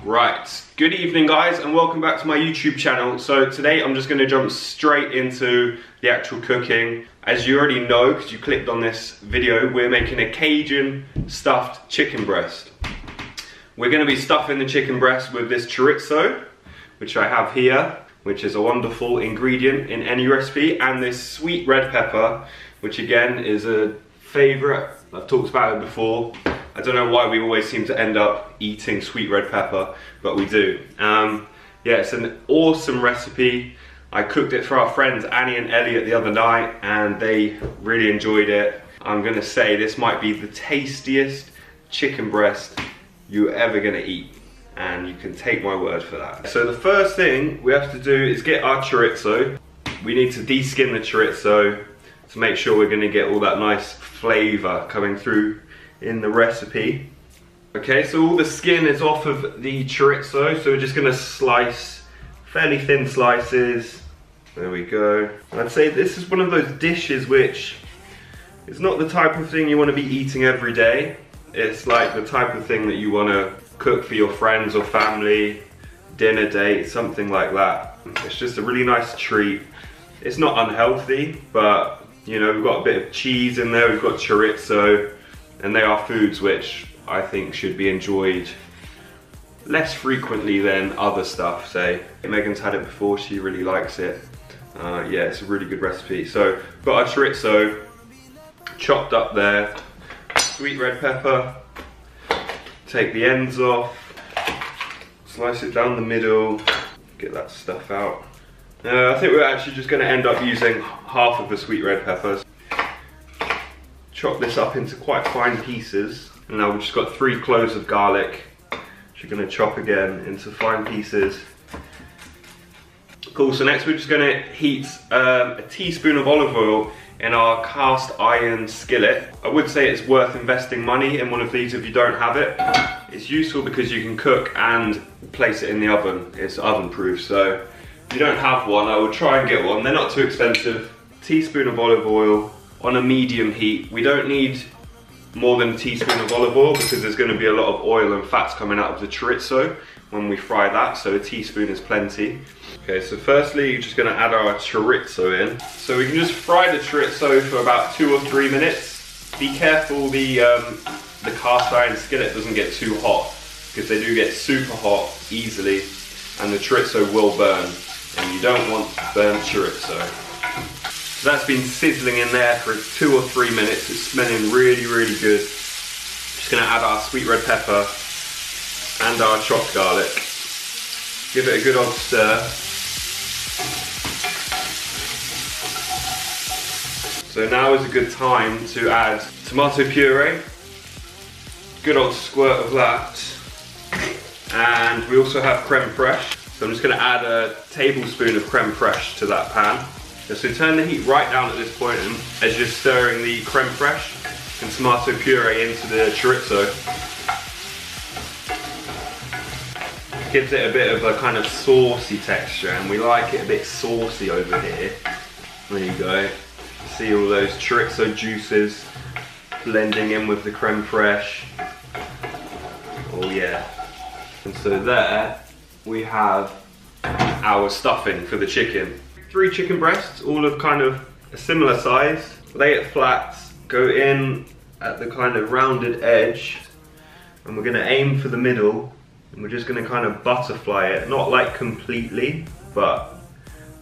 Right, good evening guys and welcome back to my YouTube channel. So today I'm just going to jump straight into the actual cooking. As you already know, because you clicked on this video, we're making a Cajun stuffed chicken breast. We're going to be stuffing the chicken breast with this chorizo, which I have here, which is a wonderful ingredient in any recipe, and this sweet red pepper, which again is a favourite. I've talked about it before. I don't know why we always seem to end up eating sweet red pepper, but we do. Yeah, it's an awesome recipe. I cooked it for our friends Annie and Elliot the other night and they really enjoyed it. I'm gonna say this might be the tastiest chicken breast you're ever gonna eat, and you can take my word for that. So the first thing we have to do is get our chorizo. We need to de-skin the chorizo to make sure we're gonna get all that nice flavor coming through in the recipe. Okay, so all the skin is off of the chorizo, so we're just gonna slice fairly thin slices. There we go. I'd say this is one of those dishes which is not the type of thing you want to be eating every day. It's like the type of thing that you want to cook for your friends or family, dinner date, something like that. It's just a really nice treat. It's not unhealthy, but you know, we've got a bit of cheese in there, we've got chorizo, and they are foods which I think should be enjoyed less frequently than other stuff. Say, Megan's had it before, she really likes it. Yeah, it's a really good recipe. So, got our chorizo chopped up there, sweet red pepper, take the ends off, slice it down the middle, get that stuff out. I think we're actually just going to end up using half of the sweet red peppers. Chop this up into quite fine pieces, and now we've just got 3 cloves of garlic, which we're going to chop again into fine pieces. Cool, so next we're just going to heat a teaspoon of olive oil in our cast iron skillet. I would say it's worth investing money in one of these if you don't have it. It's useful because you can cook and place it in the oven. It's oven proof, so if you don't have one, I would try and get one. They're not too expensive. Teaspoon of olive oil on a medium heat. We don't need more than a teaspoon of olive oil because there's going to be a lot of oil and fats coming out of the chorizo when we fry that, so a teaspoon is plenty. Okay, so firstly you're just going to add our chorizo in. So we can just fry the chorizo for about 2 or 3 minutes. Be careful the cast iron skillet doesn't get too hot, because they do get super hot easily and the chorizo will burn, and you don't want burnt chorizo. So that's been sizzling in there for 2 or 3 minutes. It's smelling really, really good. Just gonna add our sweet red pepper and our chopped garlic. Give it a good old stir. So now is a good time to add tomato puree. Good old squirt of that. And we also have creme fraiche. So I'm just gonna add a tablespoon of creme fraiche to that pan. So turn the heat right down at this point, and as you're stirring the creme fraiche and tomato puree into the chorizo, gives it a bit of a kind of saucy texture, and we like it a bit saucy over here. There you go. See all those chorizo juices blending in with the creme fraiche. Oh yeah. And so there we have our stuffing for the chicken. 3 chicken breasts, all of kind of a similar size. Lay it flat, go in at the kind of rounded edge, and we're gonna aim for the middle, and we're just gonna kind of butterfly it, not like completely, but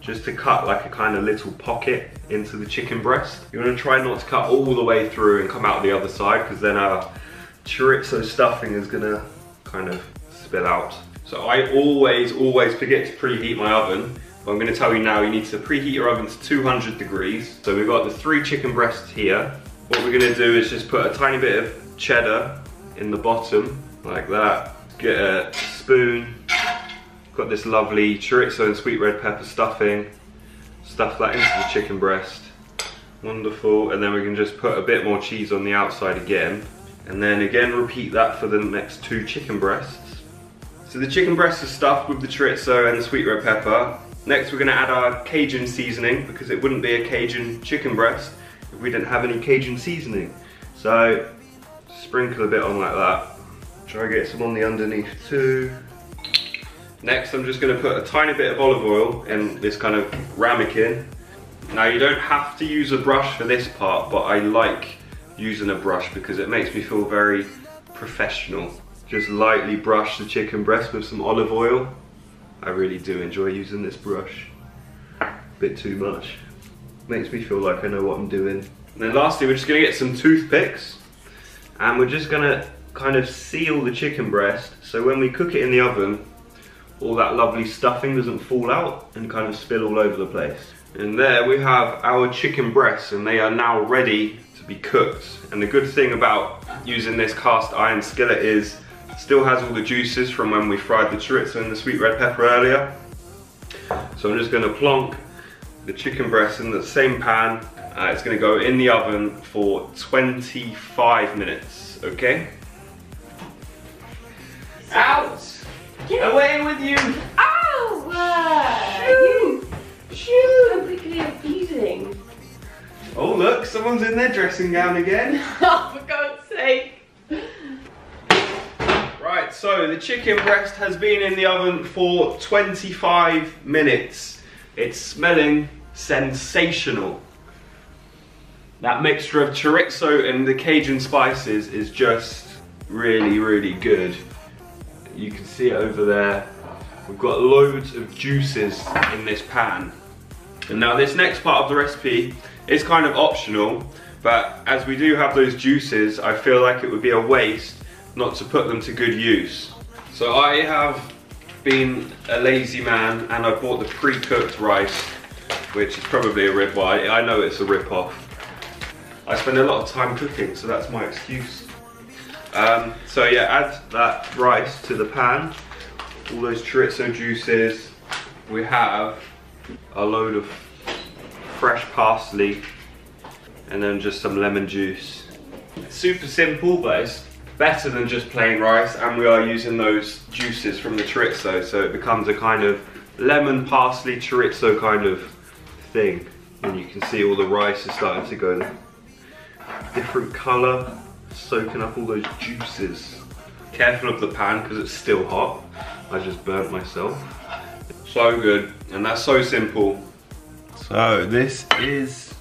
just to cut like a kind of little pocket into the chicken breast. You wanna try not to cut all the way through and come out the other side, because then our chorizo stuffing is gonna kind of spill out. So I always forget to preheat my oven. But I'm going to tell you now, you need to preheat your oven to 200 degrees. So we've got the 3 chicken breasts here. What we're going to do is just put a tiny bit of cheddar in the bottom, like that. Get a spoon. Got this lovely chorizo and sweet red pepper stuffing. Stuff that into the chicken breast. Wonderful. And then we can just put a bit more cheese on the outside again. And then again repeat that for the next 2 chicken breasts. So the chicken breasts are stuffed with the chorizo and the sweet red pepper. Next we're going to add our Cajun seasoning, because it wouldn't be a Cajun chicken breast if we didn't have any Cajun seasoning. So sprinkle a bit on like that. Try to get some on the underneath too. Next, I'm just going to put a tiny bit of olive oil in this kind of ramekin. Now, you don't have to use a brush for this part, but I like using a brush because it makes me feel very professional. Just lightly brush the chicken breast with some olive oil. I really do enjoy using this brush. Bit too much. Makes me feel like I know what I'm doing. And then lastly, we're just gonna get some toothpicks and we're just gonna kind of seal the chicken breast so when we cook it in the oven, all that lovely stuffing doesn't fall out and kind of spill all over the place. And there we have our chicken breasts, and they are now ready to be cooked. And the good thing about using this cast iron skillet is it still has all the juices from when we fried the chorizo and the sweet red pepper earlier. So I'm just gonna plonk the chicken breast in the same pan. It's gonna go in the oven for 25 minutes, okay? Out! Away with you! Ow! Shoot! How quickly you're feeding. Oh look, someone's in their dressing gown again. Oh, for God's sake. Right, so the chicken breast has been in the oven for 25 minutes. It's smelling sensational. That mixture of chorizo and the Cajun spices is just really, really good. You can see it over there. We've got loads of juices in this pan. And now this next part of the recipe is kind of optional, but as we do have those juices, I feel like it would be a waste not to put them to good use. So I have been a lazy man and I bought the pre-cooked rice, which is probably a rip. Well, I know it's a rip-off. I spend a lot of time cooking, so that's my excuse. So yeah, add that rice to the pan, all those chorizo juices. We have a load of fresh parsley and then just some lemon juice. It's super simple, but it's better than just plain rice, and we are using those juices from the chorizo, so it becomes a kind of lemon parsley chorizo kind of thing. And you can see all the rice is starting to go different colour, soaking up all those juices. Careful of the pan because it's still hot. I just burnt myself. So good, and that's so simple. So this is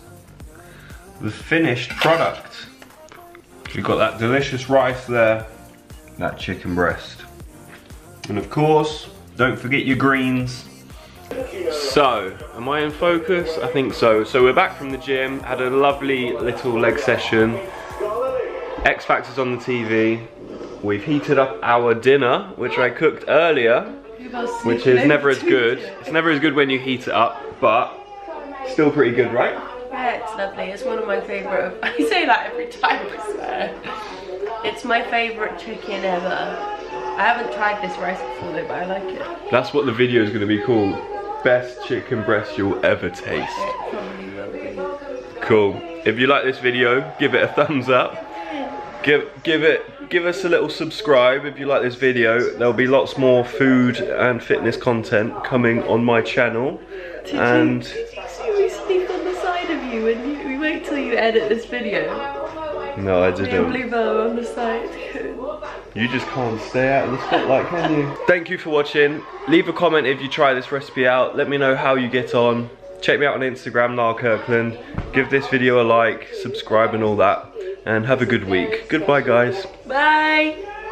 the finished product. We've got that delicious rice there, that chicken breast. And of course, don't forget your greens. So, am I in focus? I think so. So we're back from the gym, had a lovely little leg session. X Factor's on the TV. We've heated up our dinner, which I cooked earlier, which is never as good. It's never as good when you heat it up, but still pretty good, right? Yeah, it's lovely. It's one of my favourite. I say that every time, I swear. It's my favourite chicken ever. I haven't tried this rice before though, but I like it. That's what the video is going to be called. Best chicken breast you'll ever taste. It probably will be. Cool. If you like this video, give it a thumbs up. Give us a little subscribe if you like this video. There'll be lots more food and fitness content coming on my channel. Did you see me sleep on the side of you when we wait till you edit this video? No, I didn't. Blue bow on the side. You just can't stay out of the spotlight, can you? Thank you for watching. Leave a comment if you try this recipe out. Let me know how you get on. Check me out on Instagram, Niall Kirkland. Give this video a like, subscribe and all that. And have a good week. Goodbye, guys. Bye.